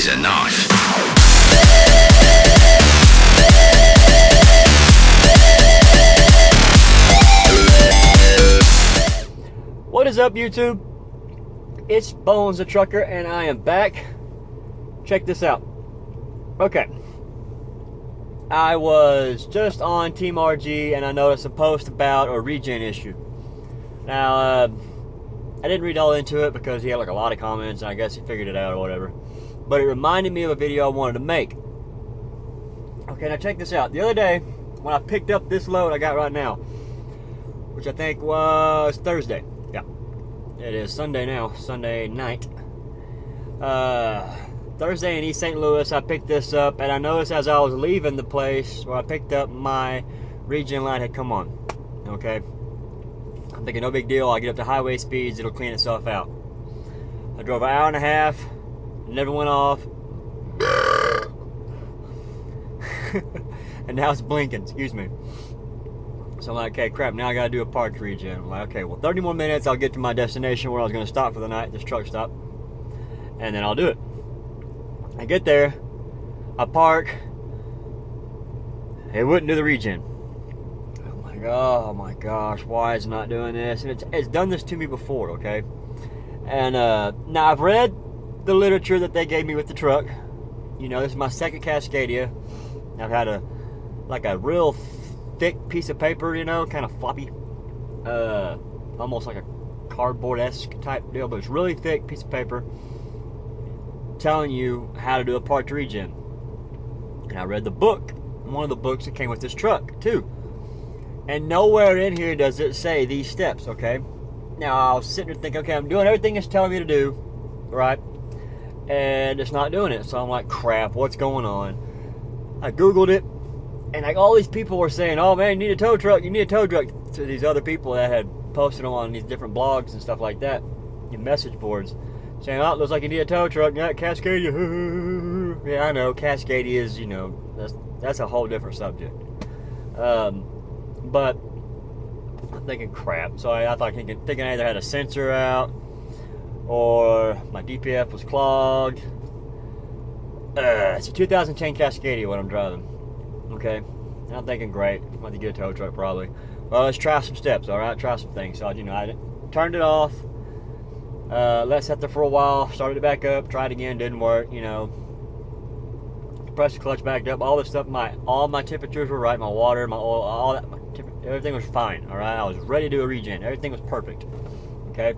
is a knife. What is up, YouTube? It's Bones the Trucker, and I am back. Check this out. Okay. I was just on Team RG, and I noticed a post about a regen issue. Now, I didn't read all into it because he had like a lot of comments, and I guess he figured it out or whatever. But it reminded me of a video I wanted to make. Okay, now check this out. The other day, when I picked up this load I got right now, which I think was Thursday. Yeah, it is Sunday now, Sunday night. Thursday in East St. Louis, I picked this up, and I noticed as I was leaving the place where I picked up, my regen light had come on. Okay, I'm thinking no big deal. I get up to highway speeds, it'll clean itself out. I drove an hour and a half, never went off, and now it's blinking. Excuse me. So I'm like, okay, crap, now I gotta do a parked regen. I'm like, okay, well, 30 more minutes, I'll get to my destination where I was gonna stop for the night, this truck stop, and then I'll do it. I get there, I park, it wouldn't do the regen. I'm like, oh my gosh, why is it not doing this? And it's done this to me before, okay? And now I've read the literature that they gave me with the truck. You know, this is my second Cascadia. I've had a real thick piece of paper, you know, kind of floppy, almost like a cardboard-esque type deal, but it's really thick piece of paper telling you how to do a parked regen. And I read the book, one of the books that came with this truck too, and nowhere in here does it say these steps. Okay, now I was sitting there thinking, okay, I'm doing everything it's telling me to do, right, and it's not doing it. So I'm like, crap, what's going on? I googled it, and like all these people were saying, oh man, you need a tow truck, you need a tow truck, to these other people that had posted them on these different blogs and stuff like that, in message boards, saying, oh, it looks like you need a tow truck. Yeah, Cascadia. Yeah, I know, Cascadia is, you know, that's a whole different subject. But I'm thinking, crap. So I thought thinking I either had a sensor out or my DPF was clogged. It's a 2010 Cascadia what I'm driving. Okay, and I'm thinking, great, I'm going to get a tow truck probably. Well, let's try some steps, all right? Try some things. So, you know, I turned it off. Let it sit there for a while. Started it back up. Tried again. Didn't work. You know, pressed the clutch back up. All this stuff. All my temperatures were right. My water, my oil, all that. Everything was fine. All right. I was ready to do a regen. Everything was perfect. Okay.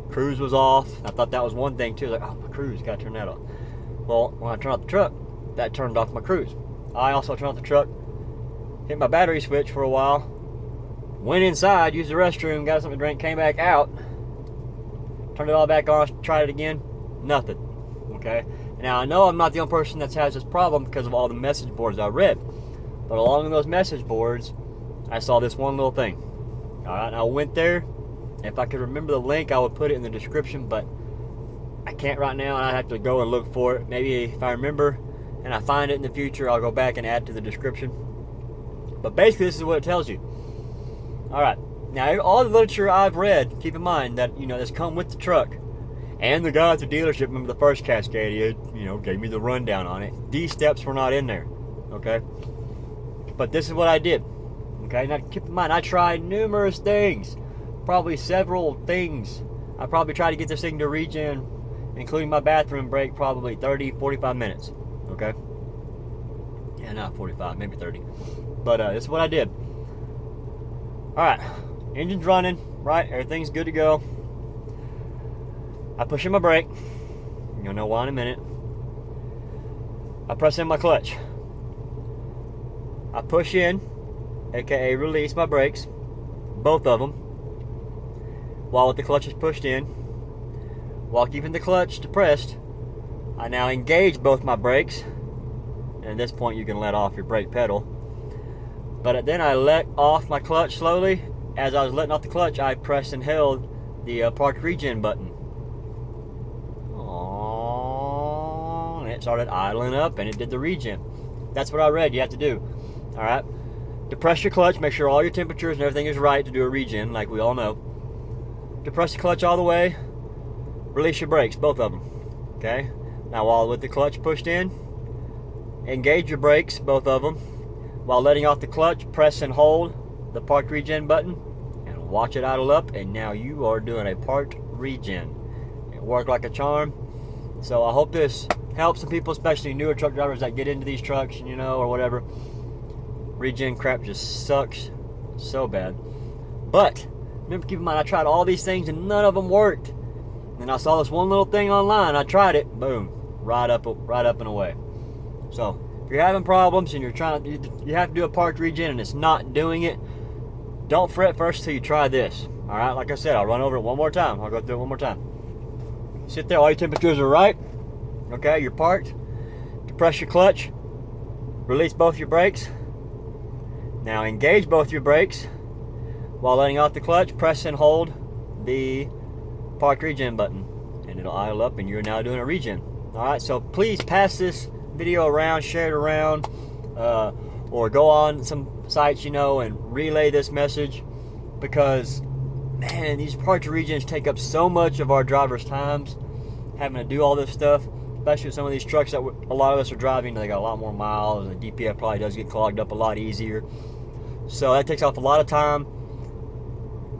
Cruise was off. I thought that was one thing too. Like, oh, my cruise. Got to turn that off. Well, when I turned off the truck, that turned off my cruise. I also turned off the truck. Hit my battery switch for a while. Went inside. Used the restroom. Got something to drink. Came back out. Turned it all back on, tried it again, nothing. Okay? Now, I know I'm not the only person that has this problem because of all the message boards I read. But along those message boards, I saw this one little thing. Alright, I went there. If I could remember the link, I would put it in the description, but I can't right now, and I have to go and look for it. Maybe if I remember and I find it in the future, I'll go back and add to the description. But basically, this is what it tells you. Alright. Now, all the literature I've read, keep in mind that, you know, that's come with the truck. And the guy at the dealership, remember the first Cascadia, you know, gave me the rundown on it. These steps were not in there, okay? But this is what I did, okay? Now, keep in mind, I tried numerous things, probably several things. I probably tried to get this thing to regen, including my bathroom break, probably 30, 45 minutes, okay? Yeah, not 45, maybe 30. But this is what I did. All right. Engine's running, right? Everything's good to go. I push in my brake. You'll know why in a minute. I press in my clutch. I push in, aka release my brakes, both of them, while the clutch is pushed in. While keeping the clutch depressed, I now engage both my brakes. And at this point, you can let off your brake pedal. But then I let off my clutch slowly. As I was letting off the clutch, I pressed and held the parked regen button. And it started idling up, and it did the regen. That's what I read you have to do. All right? Depress your clutch. Make sure all your temperatures and everything is right to do a regen, like we all know. Depress the clutch all the way. Release your brakes, both of them. Okay? Now, while with the clutch pushed in, engage your brakes, both of them. While letting off the clutch, press and hold the park regen button and watch it idle up, and now you are doing a parked regen. It worked like a charm. So I hope this helps some people, especially newer truck drivers that get into these trucks, you know, or whatever. Regen crap just sucks so bad. But remember, keep in mind, I tried all these things and none of them worked. And I saw this one little thing online. I tried it. Boom, right up and away. So if you're having problems and you have to do a parked regen and it's not doing it, don't fret first till you try this. All right, like I said, I'll run over it one more time. I'll go through it one more time. Sit there, all your temperatures are right. Okay, you're parked. Depress your clutch. Release both your brakes. Now engage both your brakes. While letting off the clutch, press and hold the park regen button, and it'll idle up, and you're now doing a regen. All right, so please pass this video around, share it around, or go on some sites, you know, and relay this message, because man, these parked regens take up so much of our drivers' times, having to do all this stuff, especially with some of these trucks that a lot of us are driving. They got a lot more miles, and the DPF probably does get clogged up a lot easier. So that takes off a lot of time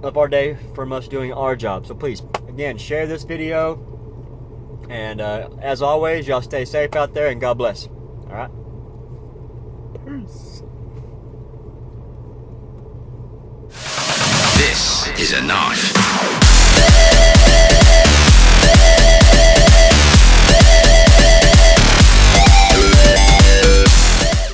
of our day from us doing our job. So please, again, share this video, and as always, y'all stay safe out there, and God bless. All right, peace. This is a knife.